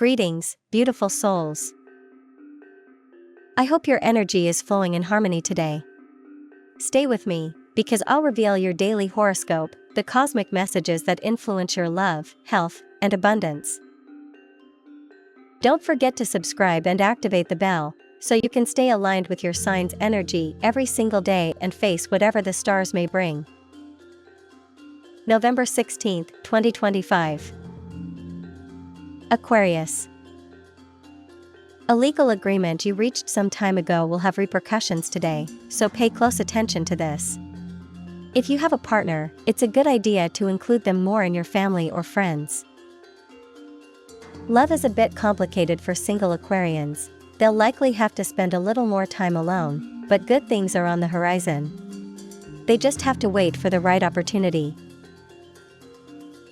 Greetings, beautiful souls. I hope your energy is flowing in harmony today. Stay with me, because I'll reveal your daily horoscope, the cosmic messages that influence your love, health, and abundance. Don't forget to subscribe and activate the bell, so you can stay aligned with your sign's energy every single day and face whatever the stars may bring. November 16, 2025. Aquarius. A legal agreement you reached some time ago will have repercussions today, so pay close attention to this. If you have a partner, it's a good idea to include them more in your family or friends. Love is a bit complicated for single Aquarians. They'll likely have to spend a little more time alone, but good things are on the horizon. They just have to wait for the right opportunity.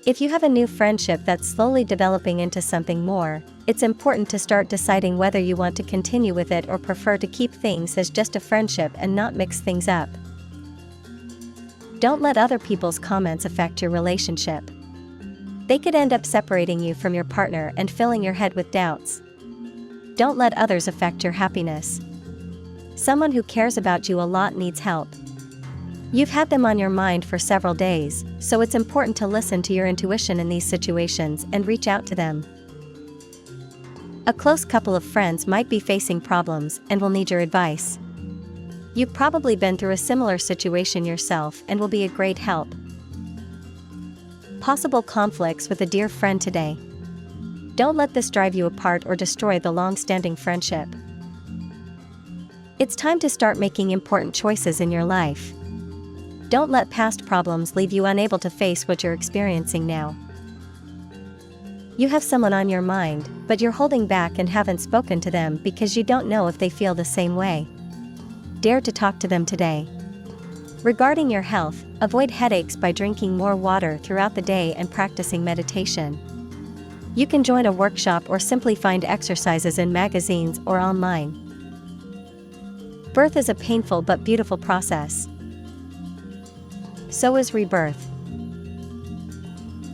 If you have a new friendship that's slowly developing into something more, it's important to start deciding whether you want to continue with it or prefer to keep things as just a friendship and not mix things up. Don't let other people's comments affect your relationship. They could end up separating you from your partner and filling your head with doubts. Don't let others affect your happiness. Someone who cares about you a lot needs help. You've had them on your mind for several days, so it's important to listen to your intuition in these situations and reach out to them. A close couple of friends might be facing problems and will need your advice. You've probably been through a similar situation yourself and will be a great help. Possible conflicts with a dear friend today. Don't let this drive you apart or destroy the long-standing friendship. It's time to start making important choices in your life. Don't let past problems leave you unable to face what you're experiencing now. You have someone on your mind, but you're holding back and haven't spoken to them because you don't know if they feel the same way. Dare to talk to them today. Regarding your health, avoid headaches by drinking more water throughout the day and practicing meditation. You can join a workshop or simply find exercises in magazines or online. Birth is a painful but beautiful process. So is rebirth.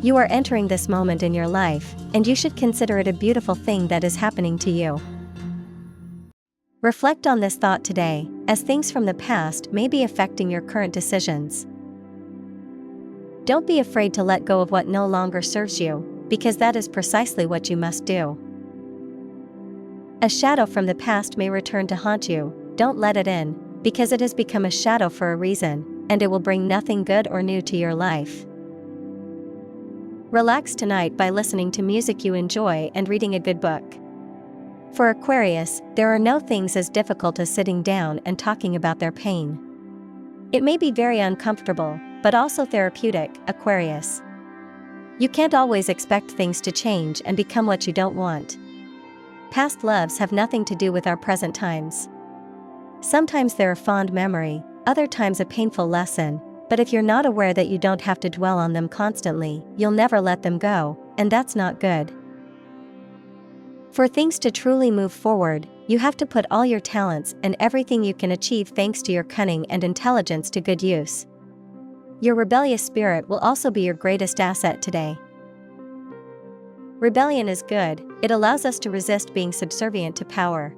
You are entering this moment in your life, and you should consider it a beautiful thing that is happening to you. Reflect on this thought today, as things from the past may be affecting your current decisions. Don't be afraid to let go of what no longer serves you, because that is precisely what you must do. A shadow from the past may return to haunt you. Don't let it in, because it has become a shadow for a reason, and it will bring nothing good or new to your life. Relax tonight by listening to music you enjoy and reading a good book. For Aquarius, there are no things as difficult as sitting down and talking about their pain. It may be very uncomfortable, but also therapeutic, Aquarius. You can't always expect things to change and become what you don't want. Past loves have nothing to do with our present times. Sometimes they're a fond memory, other times a painful lesson, but if you're not aware that you don't have to dwell on them constantly, you'll never let them go, and that's not good. For things to truly move forward, you have to put all your talents and everything you can achieve thanks to your cunning and intelligence to good use. Your rebellious spirit will also be your greatest asset today. Rebellion is good, it allows us to resist being subservient to power.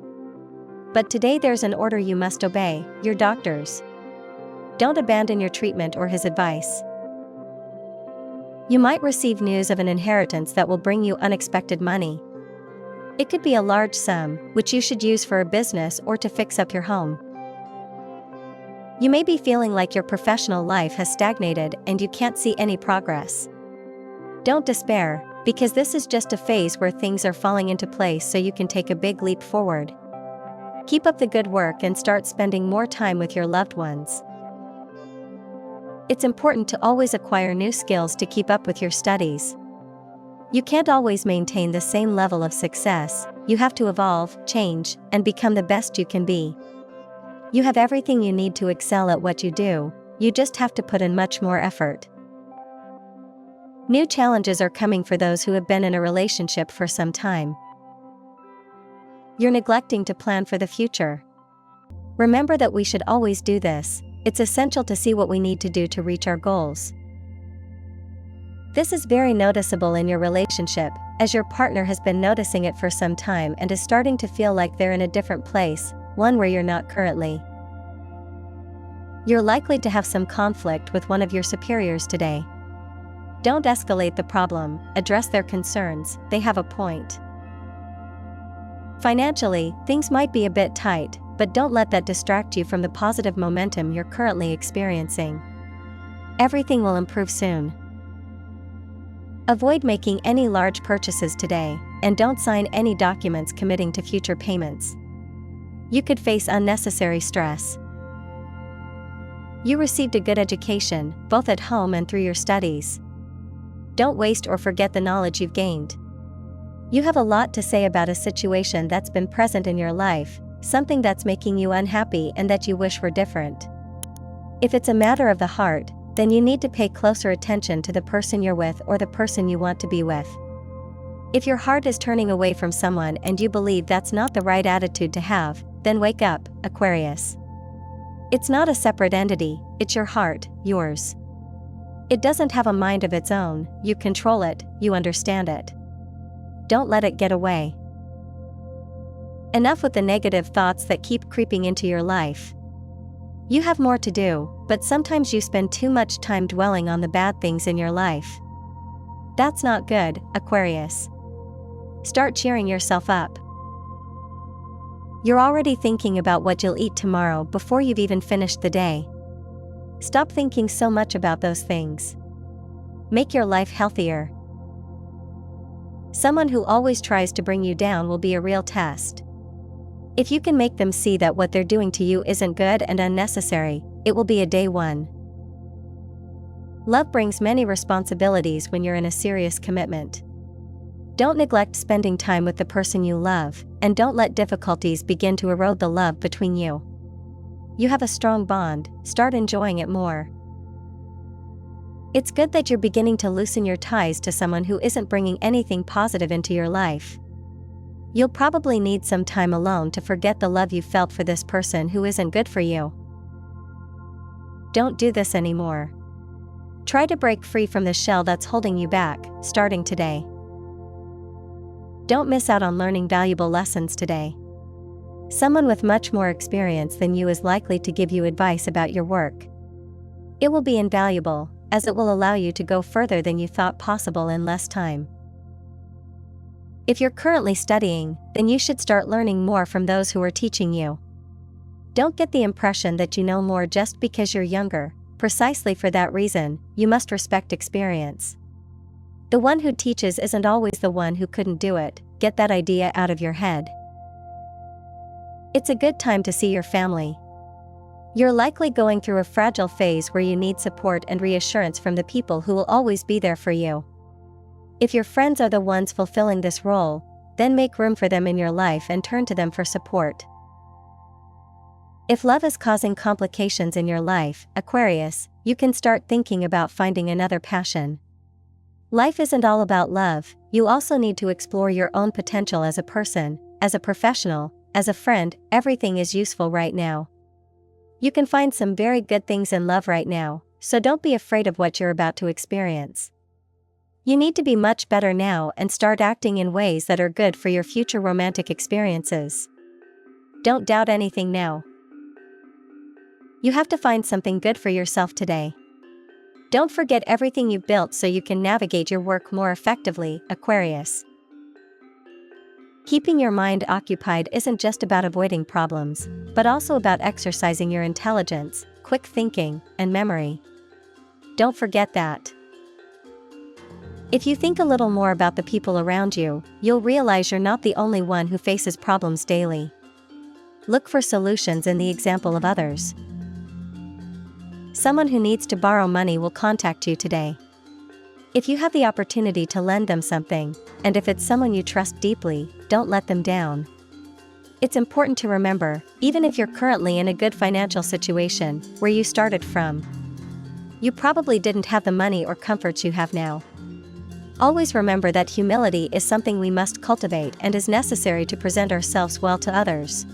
But today there's an order you must obey, your doctor's. Don't abandon your treatment or his advice. You might receive news of an inheritance that will bring you unexpected money. It could be a large sum, which you should use for a business or to fix up your home. You may be feeling like your professional life has stagnated and you can't see any progress. Don't despair, because this is just a phase where things are falling into place so you can take a big leap forward. Keep up the good work and start spending more time with your loved ones. It's important to always acquire new skills to keep up with your studies. You can't always maintain the same level of success, you have to evolve, change, and become the best you can be. You have everything you need to excel at what you do, you just have to put in much more effort. New challenges are coming for those who have been in a relationship for some time. You're neglecting to plan for the future. Remember that we should always do this. It's essential to see what we need to do to reach our goals. This is very noticeable in your relationship, as your partner has been noticing it for some time and is starting to feel like they're in a different place, one where you're not currently. You're likely to have some conflict with one of your superiors today. Don't escalate the problem, address their concerns, they have a point. Financially, things might be a bit tight, but don't let that distract you from the positive momentum you're currently experiencing. Everything will improve soon. Avoid making any large purchases today, and don't sign any documents committing to future payments. You could face unnecessary stress. You received a good education, both at home and through your studies. Don't waste or forget the knowledge you've gained. You have a lot to say about a situation that's been present in your life, something that's making you unhappy and that you wish were different. If it's a matter of the heart, then you need to pay closer attention to the person you're with or the person you want to be with. If your heart is turning away from someone and you believe that's not the right attitude to have, then wake up, Aquarius. It's not a separate entity, it's your heart, yours. It doesn't have a mind of its own, you control it, you understand it. Don't let it get away. Enough with the negative thoughts that keep creeping into your life. You have more to do, but sometimes you spend too much time dwelling on the bad things in your life. That's not good, Aquarius. Start cheering yourself up. You're already thinking about what you'll eat tomorrow before you've even finished the day. Stop thinking so much about those things. Make your life healthier. Someone who always tries to bring you down will be a real test. If you can make them see that what they're doing to you isn't good and unnecessary, it will be a day one. Love brings many responsibilities when you're in a serious commitment. Don't neglect spending time with the person you love, and don't let difficulties begin to erode the love between you. You have a strong bond, start enjoying it more. It's good that you're beginning to loosen your ties to someone who isn't bringing anything positive into your life. You'll probably need some time alone to forget the love you felt for this person who isn't good for you. Don't do this anymore. Try to break free from the shell that's holding you back, starting today. Don't miss out on learning valuable lessons today. Someone with much more experience than you is likely to give you advice about your work. It will be invaluable, as it will allow you to go further than you thought possible in less time. If you're currently studying, then you should start learning more from those who are teaching you. Don't get the impression that you know more just because you're younger. Precisely for that reason, you must respect experience. The one who teaches isn't always the one who couldn't do it. Get that idea out of your head. It's a good time to see your family. You're likely going through a fragile phase where you need support and reassurance from the people who will always be there for you. If your friends are the ones fulfilling this role, then make room for them in your life and turn to them for support. If love is causing complications in your life, Aquarius, you can start thinking about finding another passion. Life isn't all about love, you also need to explore your own potential as a person, as a professional, as a friend. Everything is useful right now. You can find some very good things in love right now, so don't be afraid of what you're about to experience. You need to be much better now and start acting in ways that are good for your future romantic experiences. Don't doubt anything now. You have to find something good for yourself today. Don't forget everything you've built so you can navigate your work more effectively, Aquarius. Keeping your mind occupied isn't just about avoiding problems, but also about exercising your intelligence, quick thinking, and memory. Don't forget that. If you think a little more about the people around you, you'll realize you're not the only one who faces problems daily. Look for solutions in the example of others. Someone who needs to borrow money will contact you today. If you have the opportunity to lend them something, and if it's someone you trust deeply, don't let them down. It's important to remember, even if you're currently in a good financial situation, where you started from, you probably didn't have the money or comforts you have now. Always remember that humility is something we must cultivate and is necessary to present ourselves well to others.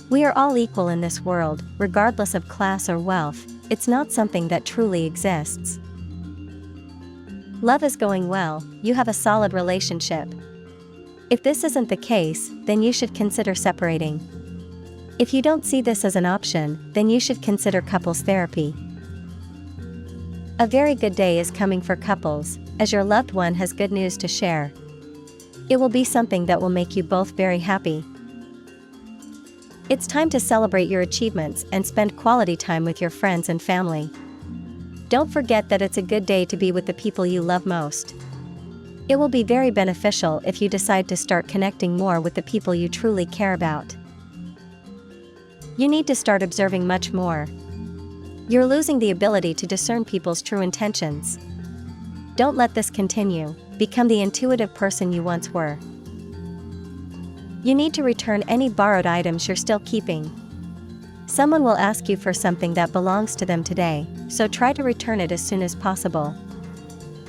We are all equal in this world, regardless of class or wealth. It's not something that truly exists. Love is going well, you have a solid relationship. If this isn't the case, then you should consider separating. If you don't see this as an option, then you should consider couples therapy. A very good day is coming for couples, as your loved one has good news to share. It will be something that will make you both very happy. It's time to celebrate your achievements and spend quality time with your friends and family. Don't forget that it's a good day to be with the people you love most. It will be very beneficial if you decide to start connecting more with the people you truly care about. You need to start observing much more. You're losing the ability to discern people's true intentions. Don't let this continue. Become the intuitive person you once were. You need to return any borrowed items you're still keeping. Someone will ask you for something that belongs to them today, so try to return it as soon as possible.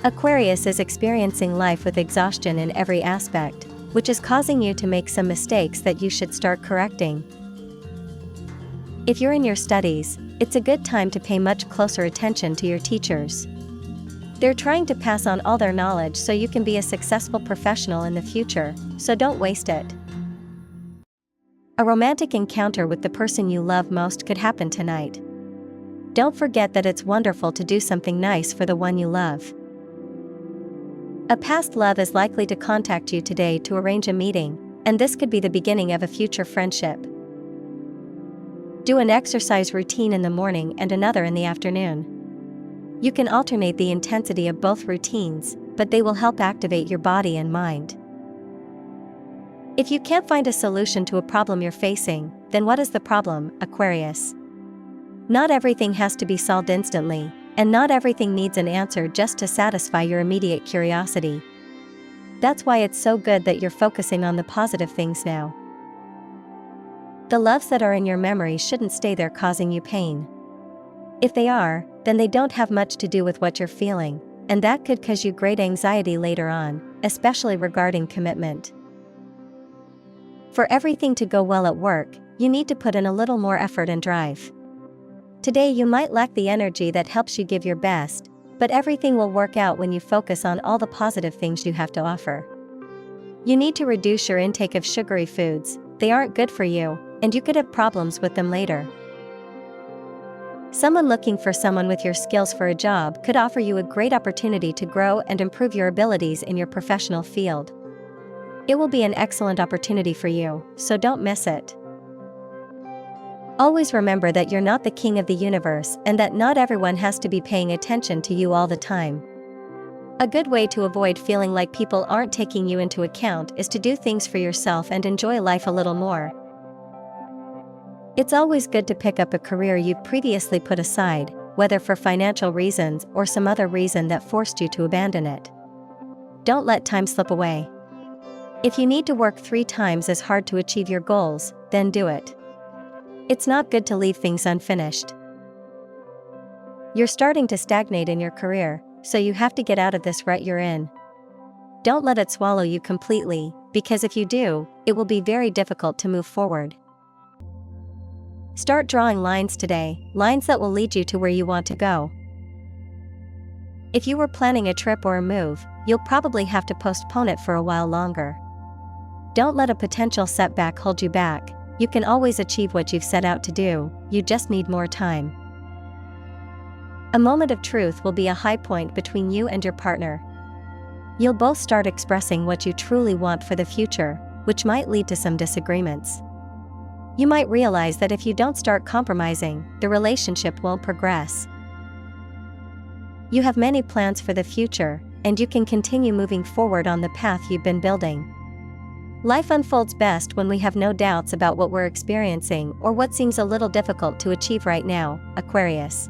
Aquarius is experiencing life with exhaustion in every aspect, which is causing you to make some mistakes that you should start correcting. If you're in your studies, it's a good time to pay much closer attention to your teachers. They're trying to pass on all their knowledge so you can be a successful professional in the future, so don't waste it. A romantic encounter with the person you love most could happen tonight. Don't forget that it's wonderful to do something nice for the one you love. A past love is likely to contact you today to arrange a meeting, and this could be the beginning of a future friendship. Do an exercise routine in the morning and another in the afternoon. You can alternate the intensity of both routines, but they will help activate your body and mind. If you can't find a solution to a problem you're facing, then what is the problem, Aquarius? Not everything has to be solved instantly, and not everything needs an answer just to satisfy your immediate curiosity. That's why it's so good that you're focusing on the positive things now. The loves that are in your memory shouldn't stay there causing you pain. If they are, then they don't have much to do with what you're feeling, and that could cause you great anxiety later on, especially regarding commitment. For everything to go well at work, you need to put in a little more effort and drive. Today you might lack the energy that helps you give your best, but everything will work out when you focus on all the positive things you have to offer. You need to reduce your intake of sugary foods, they aren't good for you, and you could have problems with them later. Someone looking for someone with your skills for a job could offer you a great opportunity to grow and improve your abilities in your professional field. It will be an excellent opportunity for you, so don't miss it. Always remember that you're not the king of the universe and that not everyone has to be paying attention to you all the time. A good way to avoid feeling like people aren't taking you into account is to do things for yourself and enjoy life a little more. It's always good to pick up a career you've previously put aside, whether for financial reasons or some other reason that forced you to abandon it. Don't let time slip away. If you need to work 3 times as hard to achieve your goals, then do it. It's not good to leave things unfinished. You're starting to stagnate in your career, so you have to get out of this rut you're in. Don't let it swallow you completely, because if you do, it will be very difficult to move forward. Start drawing lines today, lines that will lead you to where you want to go. If you were planning a trip or a move, you'll probably have to postpone it for a while longer. Don't let a potential setback hold you back. You can always achieve what you've set out to do, you just need more time. A moment of truth will be a high point between you and your partner. You'll both start expressing what you truly want for the future, which might lead to some disagreements. You might realize that if you don't start compromising, the relationship won't progress. You have many plans for the future, and you can continue moving forward on the path you've been building. Life unfolds best when we have no doubts about what we're experiencing or what seems a little difficult to achieve right now, Aquarius.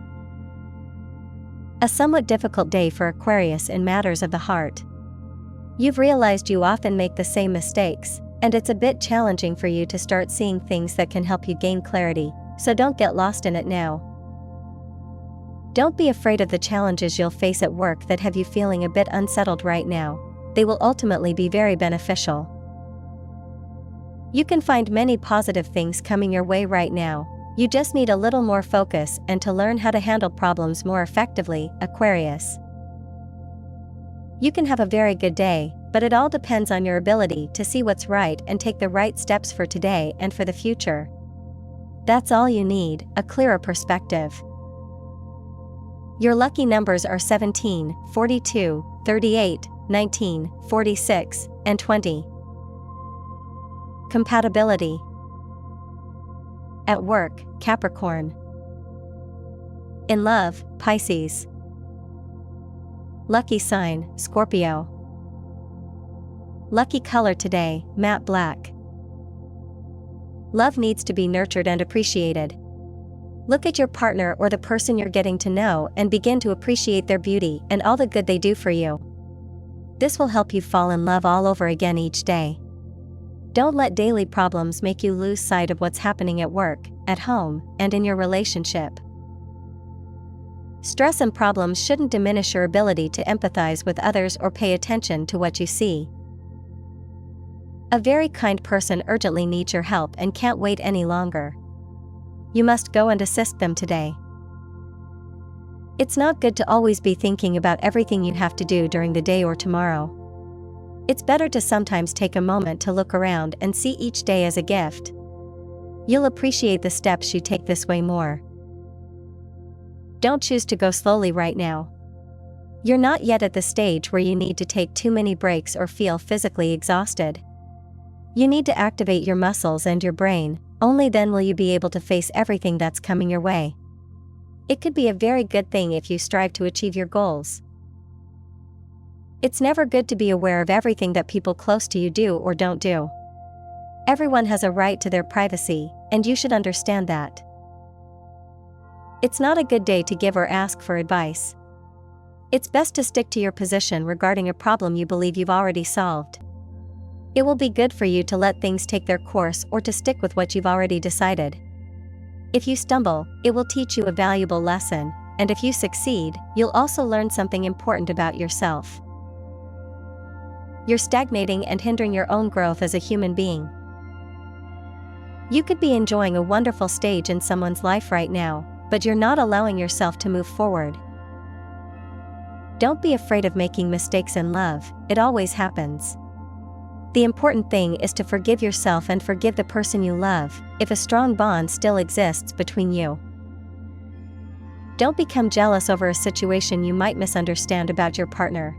A somewhat difficult day for Aquarius in matters of the heart. You've realized you often make the same mistakes, and it's a bit challenging for you to start seeing things that can help you gain clarity, so don't get lost in it now. Don't be afraid of the challenges you'll face at work that have you feeling a bit unsettled right now. They will ultimately be very beneficial. You can find many positive things coming your way right now. You just need a little more focus and to learn how to handle problems more effectively, Aquarius. You can have a very good day, but it all depends on your ability to see what's right and take the right steps for today and for the future. That's all you need, a clearer perspective. Your lucky numbers are 17, 42, 38, 19, 46, and 20. Compatibility. At work, Capricorn. In love, Pisces. Lucky sign, Scorpio. Lucky color today, matte black. Love needs to be nurtured and appreciated. Look at your partner or the person you're getting to know and begin to appreciate their beauty and all the good they do for you. This will help you fall in love all over again each day. Don't let daily problems make you lose sight of what's happening at work, at home, and in your relationship. Stress and problems shouldn't diminish your ability to empathize with others or pay attention to what you see. A very kind person urgently needs your help and can't wait any longer. You must go and assist them today. It's not good to always be thinking about everything you have to do during the day or tomorrow. It's better to sometimes take a moment to look around and see each day as a gift. You'll appreciate the steps you take this way more. Don't choose to go slowly right now. You're not yet at the stage where you need to take too many breaks or feel physically exhausted. You need to activate your muscles and your brain, only then will you be able to face everything that's coming your way. It could be a very good thing if you strive to achieve your goals. It's never good to be aware of everything that people close to you do or don't do. Everyone has a right to their privacy, and you should understand that. It's not a good day to give or ask for advice. It's best to stick to your position regarding a problem you believe you've already solved. It will be good for you to let things take their course or to stick with what you've already decided. If you stumble, it will teach you a valuable lesson, and if you succeed, you'll also learn something important about yourself. You're stagnating and hindering your own growth as a human being. You could be enjoying a wonderful stage in someone's life right now, but you're not allowing yourself to move forward. Don't be afraid of making mistakes in love, it always happens. The important thing is to forgive yourself and forgive the person you love, if a strong bond still exists between you. Don't become jealous over a situation you might misunderstand about your partner.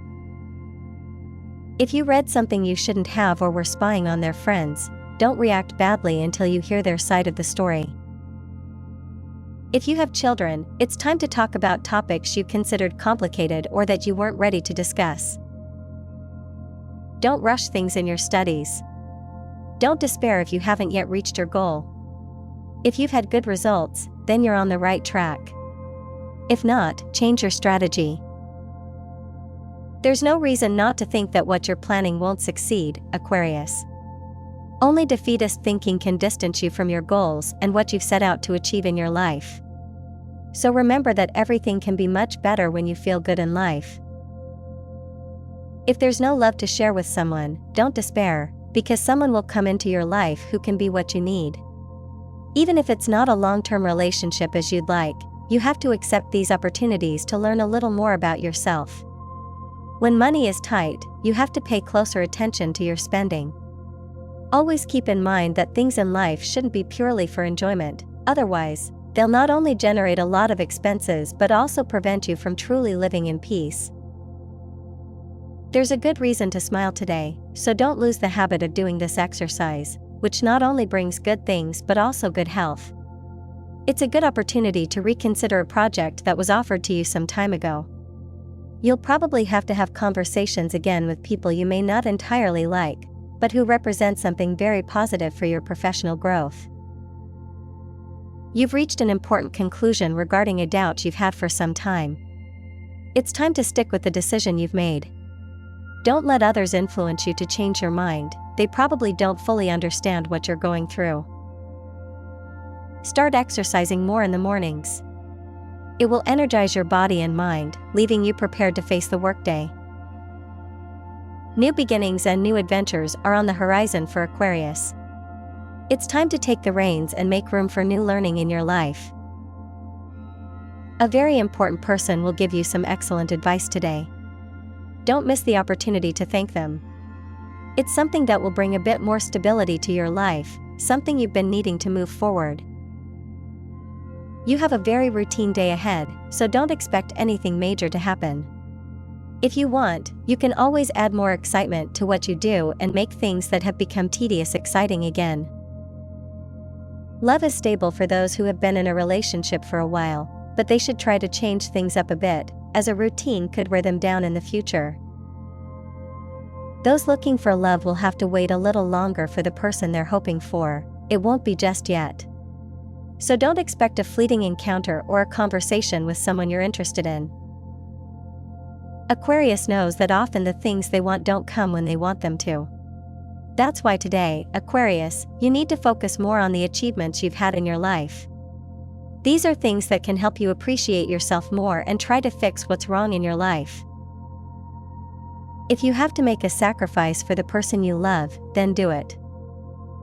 If you read something you shouldn't have or were spying on their friends, don't react badly until you hear their side of the story. If you have children, it's time to talk about topics you considered complicated or that you weren't ready to discuss. Don't rush things in your studies. Don't despair if you haven't yet reached your goal. If you've had good results, then you're on the right track. If not, change your strategy. There's no reason not to think that what you're planning won't succeed, Aquarius. Only defeatist thinking can distance you from your goals and what you've set out to achieve in your life. So remember that everything can be much better when you feel good in life. If there's no love to share with someone, don't despair, because someone will come into your life who can be what you need. Even if it's not a long-term relationship as you'd like, you have to accept these opportunities to learn a little more about yourself. When money is tight, you have to pay closer attention to your spending. Always keep in mind that things in life shouldn't be purely for enjoyment, otherwise, they'll not only generate a lot of expenses but also prevent you from truly living in peace. There's a good reason to smile today, so don't lose the habit of doing this exercise, which not only brings good things but also good health. It's a good opportunity to reconsider a project that was offered to you some time ago. You'll probably have to have conversations again with people you may not entirely like, but who represent something very positive for your professional growth. You've reached an important conclusion regarding a doubt you've had for some time. It's time to stick with the decision you've made. Don't let others influence you to change your mind, they probably don't fully understand what you're going through. Start exercising more in the mornings. It will energize your body and mind, leaving you prepared to face the workday. New beginnings and new adventures are on the horizon for Aquarius. It's time to take the reins and make room for new learning in your life. A very important person will give you some excellent advice today. don't miss the opportunity to thank them. It's something that will bring a bit more stability to your life, something you've been needing to move forward. You have a very routine day ahead, so don't expect anything major to happen. If you want, you can always add more excitement to what you do and make things that have become tedious exciting again. Love is stable for those who have been in a relationship for a while, but they should try to change things up a bit, as a routine could wear them down in the future. Those looking for love will have to wait a little longer for the person they're hoping for. It won't be just yet. So don't expect a fleeting encounter or a conversation with someone you're interested in. Aquarius knows that often the things they want don't come when they want them to. That's why today, Aquarius, you need to focus more on the achievements you've had in your life. These are things that can help you appreciate yourself more and try to fix what's wrong in your life. If you have to make a sacrifice for the person you love, then do it.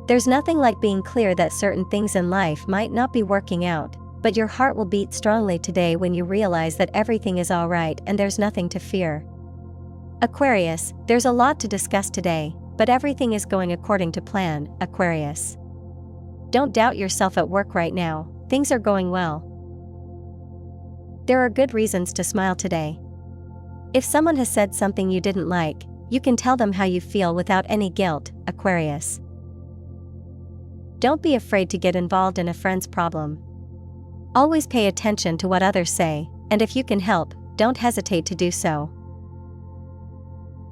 There's nothing like being clear that certain things in life might not be working out, but your heart will beat strongly today when you realize that everything is all right and there's nothing to fear. Aquarius, there's a lot to discuss today, but everything is going according to plan, Aquarius. Don't doubt yourself at work right now, things are going well. There are good reasons to smile today. If someone has said something you didn't like, you can tell them how you feel without any guilt, Aquarius. Don't be afraid to get involved in a friend's problem. Always pay attention to what others say, and if you can help, don't hesitate to do so.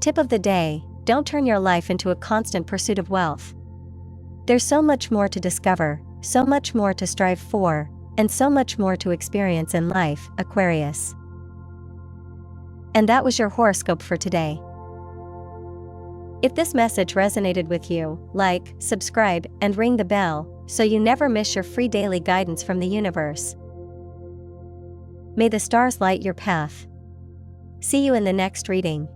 Tip of the day: don't turn your life into a constant pursuit of wealth. There's so much more to discover, so much more to strive for, and so much more to experience in life, Aquarius. And that was your horoscope for today. If this message resonated with you, like, subscribe, and ring the bell, so you never miss your free daily guidance from the universe. May the stars light your path. See you in the next reading.